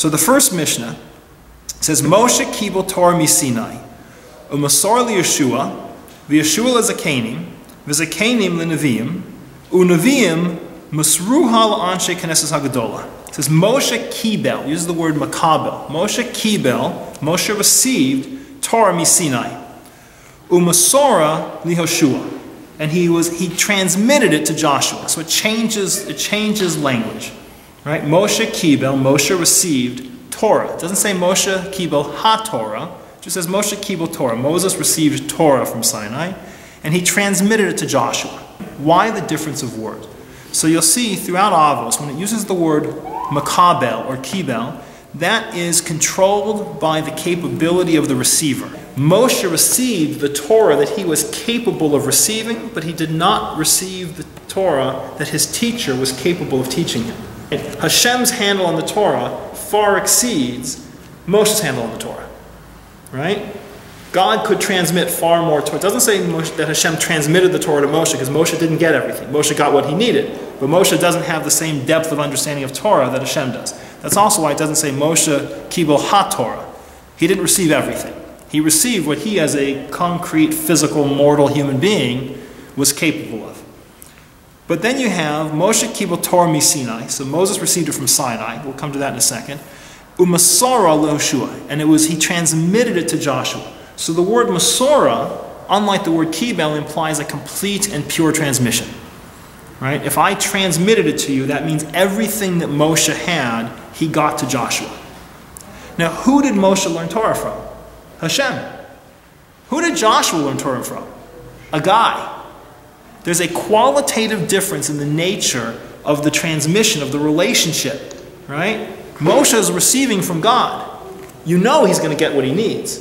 So the first Mishnah says, Moshe kibel Torah misinai, u'masor liYeshua, v'Yeshua leZakenim, v'Zakenim leNeviim, u'Neviim masruha l'Anshe Knesses HaGadola. It says Moshe kibel, uses the word makabel. Moshe kibel, Moshe received Torah misinai, u'masora liYehoshua, and he transmitted it to Joshua. So it changes language. Right? Moshe kibel, Moshe received Torah. It doesn't say Moshe kibel ha-Torah. It just says Moshe kibel Torah. Moses received Torah from Sinai, and he transmitted it to Joshua. Why the difference of word? So you'll see throughout Avos, when it uses the word makabel or kibel, that is controlled by the capability of the receiver. Moshe received the Torah that he was capable of receiving, but he did not receive the Torah that his teacher was capable of teaching him. Hashem's handle on the Torah far exceeds Moshe's handle on the Torah. Right? God could transmit far more Torah. It doesn't say that Hashem transmitted the Torah to Moshe, because Moshe didn't get everything. Moshe got what he needed. But Moshe doesn't have the same depth of understanding of Torah that Hashem does. That's also why it doesn't say Moshe kibel ha-Torah. He didn't receive everything. He received what he, as a concrete, physical, mortal human being, was capable of. But then you have Moshe kibel Torah misinai. So Moses received it from Sinai. We'll come to that in a second. U'masora leYehoshua, and he transmitted it to Joshua. So the word masora, unlike the word kibel, implies a complete and pure transmission. Right? If I transmitted it to you, that means everything that Moshe had, he got to Joshua. Now, who did Moshe learn Torah from? Hashem. Who did Joshua learn Torah from? A guy. There's a qualitative difference in the nature of the transmission, of the relationship. Right? Moshe is receiving from God. You know he's going to get what he needs.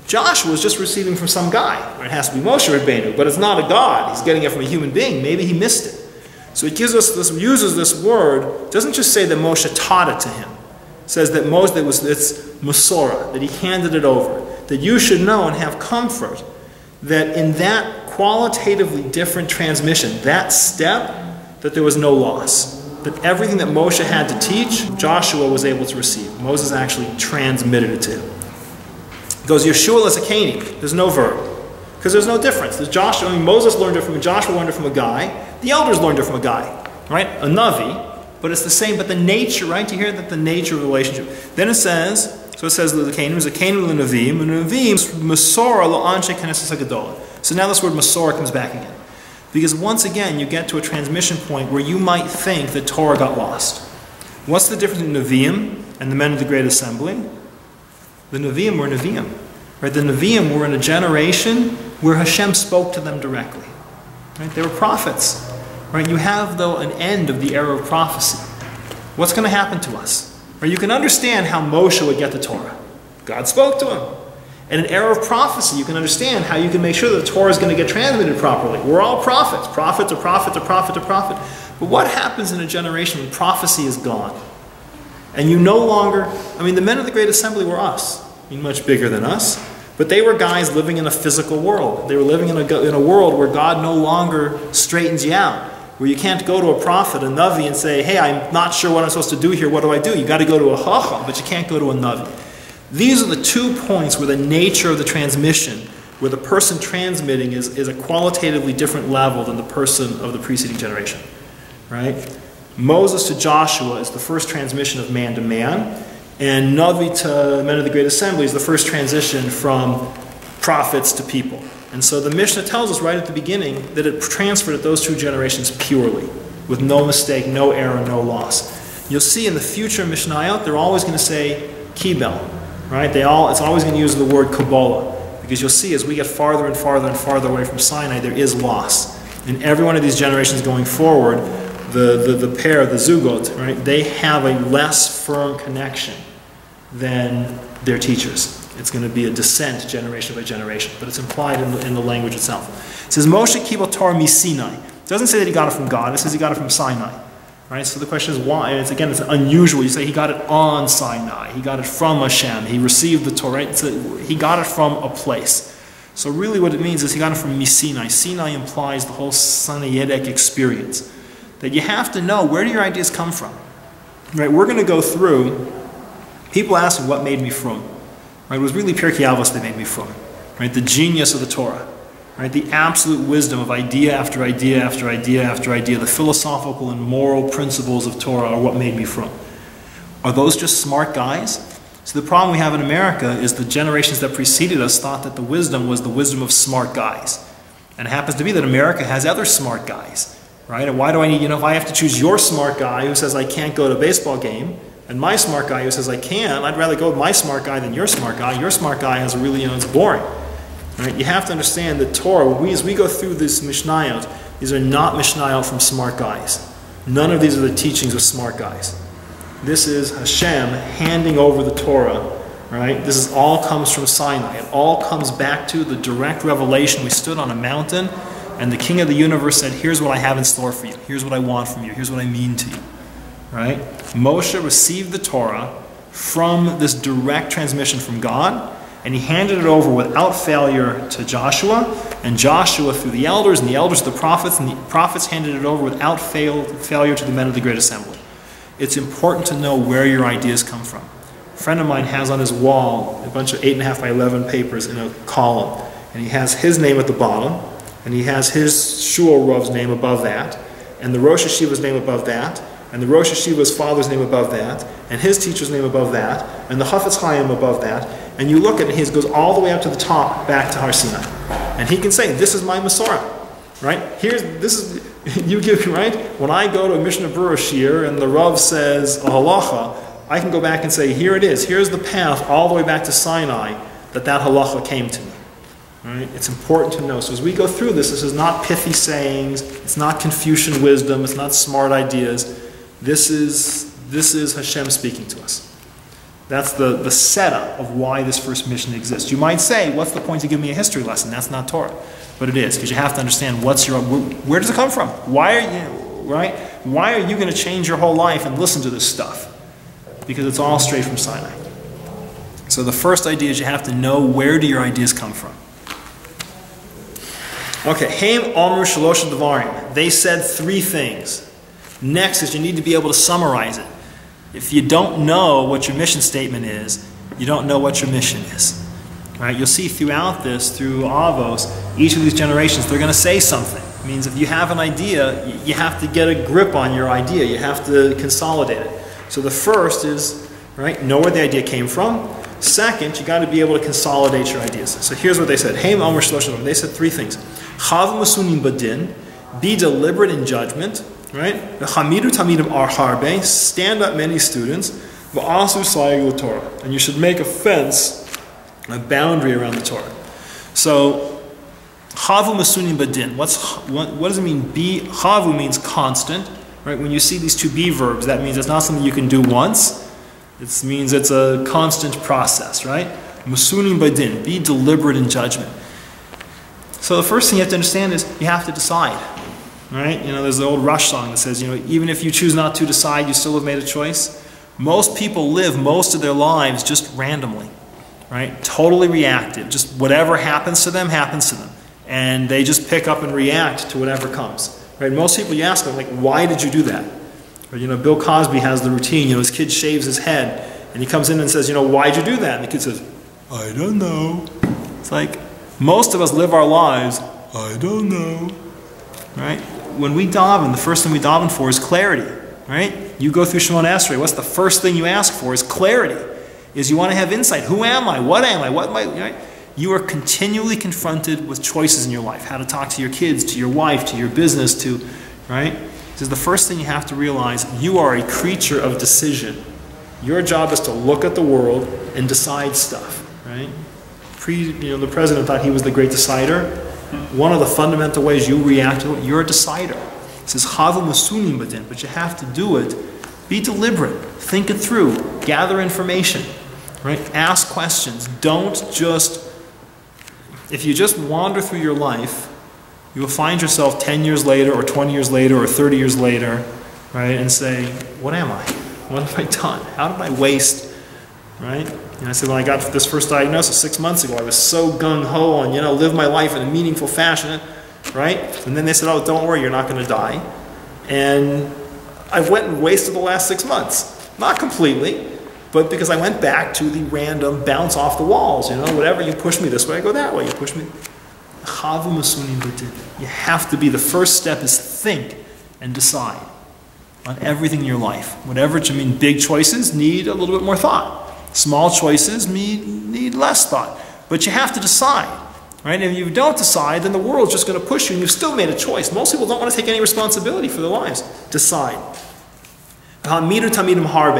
Joshua is just receiving from some guy. It has to be Moshe Rabbeinu, but it's not a God. He's getting it from a human being. Maybe he missed it. So it uses this word. It doesn't just say that Moshe taught it to him. It says that it's Masora, that he handed it over. That you should know and have comfort that in that qualitatively different transmission, that step, that there was no loss. That everything that Moshe had to teach, Joshua was able to receive. Moses actually transmitted it to him. It goes, Yeshua leZakenim. There's no verb. Because there's no difference. Moses learned it from Joshua learned it from a guy. The elders learned it from a guy. Right? A Navi. But it's the same, but the nature, right? You hear that the nature of the relationship. Then it says Zakenim leNeviim, and Neviim masora l'Anshe Knesses HaGadola. So now this word masora comes back again. Because once again, you get to a transmission point where you might think that Torah got lost. What's the difference between Neviim and the men of the Great Assembly? The Neviim were Neviim. Right? The Neviim were in a generation where Hashem spoke to them directly. Right? They were prophets. Right? You have, though, an end of the era of prophecy. What's going to happen to us? Right? You can understand how Moshe would get the Torah. God spoke to him. In an era of prophecy, you can understand how you can make sure that the Torah is going to get transmitted properly. We're all prophets. Prophet to prophet to prophet to prophet. But what happens in a generation when prophecy is gone? And you no longer... the men of the Great Assembly were us. Much bigger than us. But they were guys living in a physical world. They were living in a world where God no longer straightens you out. Where you can't go to a prophet, a Navi, and say, hey, I'm not sure what I'm supposed to do here, what do I do? You've got to go to a Chacham, but you can't go to a Navi. These are the 2 points where the nature of the transmission, where the person transmitting is a qualitatively different level than the person of the preceding generation. Right? Moses to Joshua is the first transmission of man to man, and Navi to men of the Great Assembly is the first transition from prophets to people. And so the Mishnah tells us right at the beginning that it transferred at those 2 generations purely, with no mistake, no error, no loss. You'll see in the future Mishnayot, they're always going to say kibel, right? It's always going to use the word Kabbalah, because you'll see as we get farther and farther and farther away from Sinai, there is loss. In every one of these generations going forward, the pair, the zugot, right? They have a less firm connection than their teachers. It's going to be a descent generation by generation, but it's implied in the language itself. It says, Moshe kibel Torah miSinai. It doesn't say that he got it from God, it says he got it from Sinai. Right? So the question is why? And it's unusual. You say he got it on Sinai. He got it from Hashem. He received the Torah. Right? He got it from a place. So really what it means is he got it from miSinai. Sinai implies the whole Sinaitic experience. That you have to know, where do your ideas come from? Right? We're going to go through People ask me what made me frum. Right? It was really Pirke Avos that made me frum. Right? The genius of the Torah. Right? The absolute wisdom of idea after idea after idea after idea. The philosophical and moral principles of Torah are what made me frum. Are those just smart guys? So the problem we have in America is the generations that preceded us thought that the wisdom was the wisdom of smart guys. And it happens to be that America has other smart guys, right? And why do I need, if I have to choose your smart guy who says I can't go to a baseball game, and my smart guy who says I can, I'd rather go with my smart guy than your smart guy. Your smart guy has a really, it's boring, right? You have to understand that Torah, as we go through this Mishnayot, these are not Mishnayot from smart guys. None of these are the teachings of smart guys. This is Hashem handing over the Torah, right? This all comes from Sinai. It all comes back to the direct revelation. We stood on a mountain, and the King of the universe said, here's what I have in store for you. Here's what I want from you. Here's what I mean to you, right? Moshe received the Torah from this direct transmission from God, and he handed it over without failure to Joshua, and Joshua through the elders, and the elders to the prophets, and the prophets handed it over without failure to the men of the Great Assembly. It's important to know where your ideas come from. A friend of mine has on his wall a bunch of 8.5 by 11 papers in a column, and he has his name at the bottom, and he has his Shul Rav's name above that, and the Rosh Hashiva's name above that, and the Rosh Hashiva's father's name above that, and his teacher's name above that, and the Chafetz Chaim above that, and you look at it, and it goes all the way up to the top, back to Har Sinai. And he can say, this is my Masorah, right? You give, right? When I go to a Mishna Berurah Shir and the Rav says a halacha, I can go back and say, here it is. Here's the path all the way back to Sinai that halacha came to me. Right? It's important to know. So as we go through this is not pithy sayings. It's not Confucian wisdom. It's not smart ideas. This is Hashem speaking to us. That's the setup of why this first Mishnah exists. You might say, what's the point to give me a history lesson? That's not Torah. But it is, because you have to understand where does it come from? Why are you going to change your whole life and listen to this stuff? Because it's all straight from Sinai. So the first idea is you have to know, where do your ideas come from? Okay, Haim Omer Shalosh Devarim. They said 3 things. Next is you need to be able to summarize it. If you don't know what your mission statement is, you don't know what your mission is. Right? You'll see throughout this, through Avos, each of these generations, they're going to say something. It means if you have an idea, you have to get a grip on your idea. You have to consolidate it. So the first is, right, know where the idea came from. Second, you got to be able to consolidate your ideas. So here's what they said. Haim Omer Shloshim. They said 3 things. Chav Masunim Badin, be deliberate in judgment. Right? Chamidu Tamidim Arharbe, stand up many students. V'asu Sayeg Torah, and you should make a fence, a boundary around the Torah. So, Chavu Masunim Badin. What does it mean? Chavu means constant. Right? When you see these 2 be verbs, that means it's not something you can do once. It means it's a constant process, right? Masunim Badin. Be deliberate in judgment. So the first thing you have to understand is you have to decide. Right? There's the old Rush song that says, even if you choose not to decide, you still have made a choice. Most people live most of their lives just randomly. Right? Totally reactive. Just whatever happens to them, happens to them. And they just pick up and react to whatever comes. Right? Most people, you ask them, like, why did you do that? Or, Bill Cosby has the routine, his kid shaves his head, and he comes in and says, why'd you do that? And the kid says, I don't know. It's like, most of us live our lives, I don't know. Right? When we daven, the first thing we daven for is clarity. Right? You go through Shemona Esrei, what's the first thing you ask for is clarity. Is you want to have insight. Who am I? What am I? What am I? Right? You are continually confronted with choices in your life. How to talk to your kids, to your wife, to your business, right? This is the first thing you have to realize. You are a creature of decision. Your job is to look at the world and decide stuff. Right? The president thought he was the great decider. One of the fundamental ways you react to it, you're a decider. It says, Chavu Masunim Badin, but you have to do it. Be deliberate. Think it through. Gather information. Right? Ask questions. Don't just... If you just wander through your life, you will find yourself 10 years later, or 20 years later, or 30 years later, right, and say, what am I? What have I done? How did I waste? Right? And I said, when I got this first diagnosis 6 months ago, I was so gung-ho on, live my life in a meaningful fashion, right? And then they said, oh, don't worry, you're not going to die. And I went and wasted the last 6 months. Not completely, but because I went back to the random bounce off the walls, whatever, you push me this way, I go that way, you push me. You have to be, the first step is think and decide on everything in your life. Whatever, big choices need a little bit more thought. Small choices need less thought. But you have to decide, right? And if you don't decide, then the world's just going to push you, and you've still made a choice. Most people don't want to take any responsibility for their lives. Decide.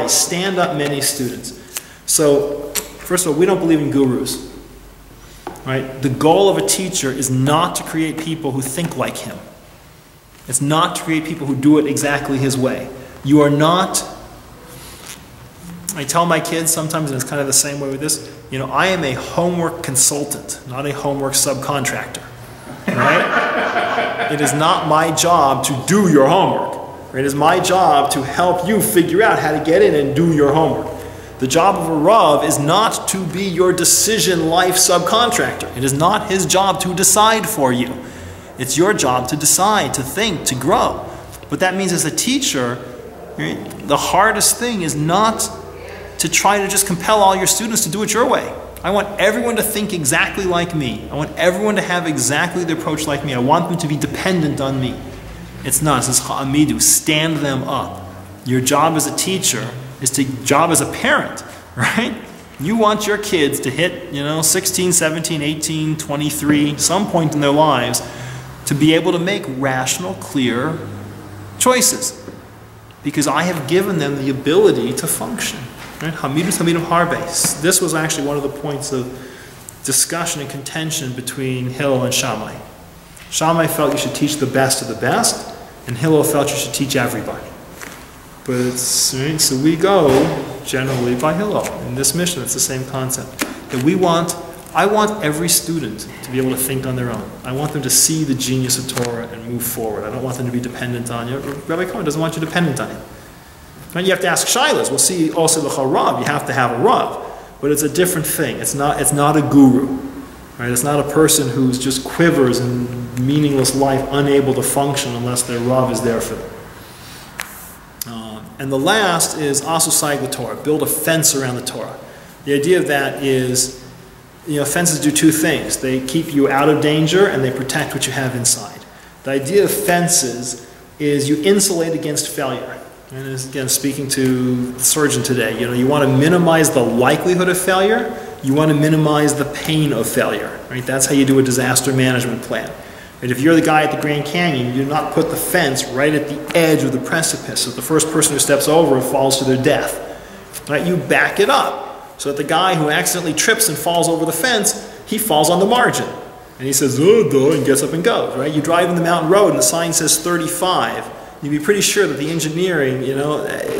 Stand up many students. So, first of all, we don't believe in gurus. Right? The goal of a teacher is not to create people who think like him. It's not to create people who do it exactly his way. You are not... I tell my kids sometimes, and it's kind of the same way with this, I am a homework consultant, not a homework subcontractor. Right? It is not my job to do your homework. It is my job to help you figure out how to get in and do your homework. The job of a Rav is not to be your decision life subcontractor. It is not his job to decide for you. It's your job to decide, to think, to grow. But that means as a teacher, the hardest thing is not to try to just compel all your students to do it your way. I want everyone to think exactly like me. I want everyone to have exactly the approach like me. I want them to be dependent on me. It's not. It says, ha'amidu, stand them up. Your job as a teacher is to job as a parent, right? You want your kids to hit, 16, 17, 18, 23, some point in their lives, to be able to make rational, clear choices. Because I have given them the ability to function. Right? Hamidus Hamidum Harbe. This was actually one of the points of discussion and contention between Hillel and Shammai. Shammai felt you should teach the best of the best, and Hillel felt you should teach everybody. But it's, right? So we go generally by Hillel. In this mission, it's the same concept. That I want every student to be able to think on their own. I want them to see the genius of Torah and move forward. I don't want them to be dependent on you. Rabbi Cohen doesn't want you dependent on him. Right? You have to ask Shilas. We'll see also the Rav. You have to have a Rav. But it's a different thing. It's not a guru. Right? It's not a person who's just quivers in meaningless life, unable to function unless their Rav is there for them. And the last is asosai the Torah, build a fence around the Torah. The idea of that is, fences do two things. They keep you out of danger and they protect what you have inside. The idea of fences is you insulate against failure. And again, speaking to the surgeon today, you want to minimize the likelihood of failure. You want to minimize the pain of failure. Right? That's how you do a disaster management plan. Right? If you're the guy at the Grand Canyon, you do not put the fence right at the edge of the precipice so the first person who steps over falls to their death. Right? You back it up so that the guy who accidentally trips and falls over the fence, he falls on the margin. And he says, oh, duh, and gets up and goes. Right? You drive in the mountain road and the sign says 35. You'd be pretty sure that the engineering,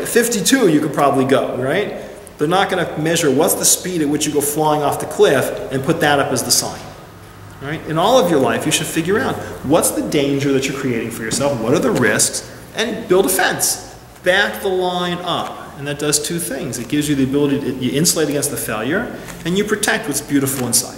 52 you could probably go, right? They're not going to measure what's the speed at which you go flying off the cliff and put that up as the sign. Right? In all of your life, you should figure out what's the danger that you're creating for yourself, what are the risks, and build a fence. Back the line up. And that does two things. It gives you the ability to you insulate against the failure, and you protect what's beautiful inside.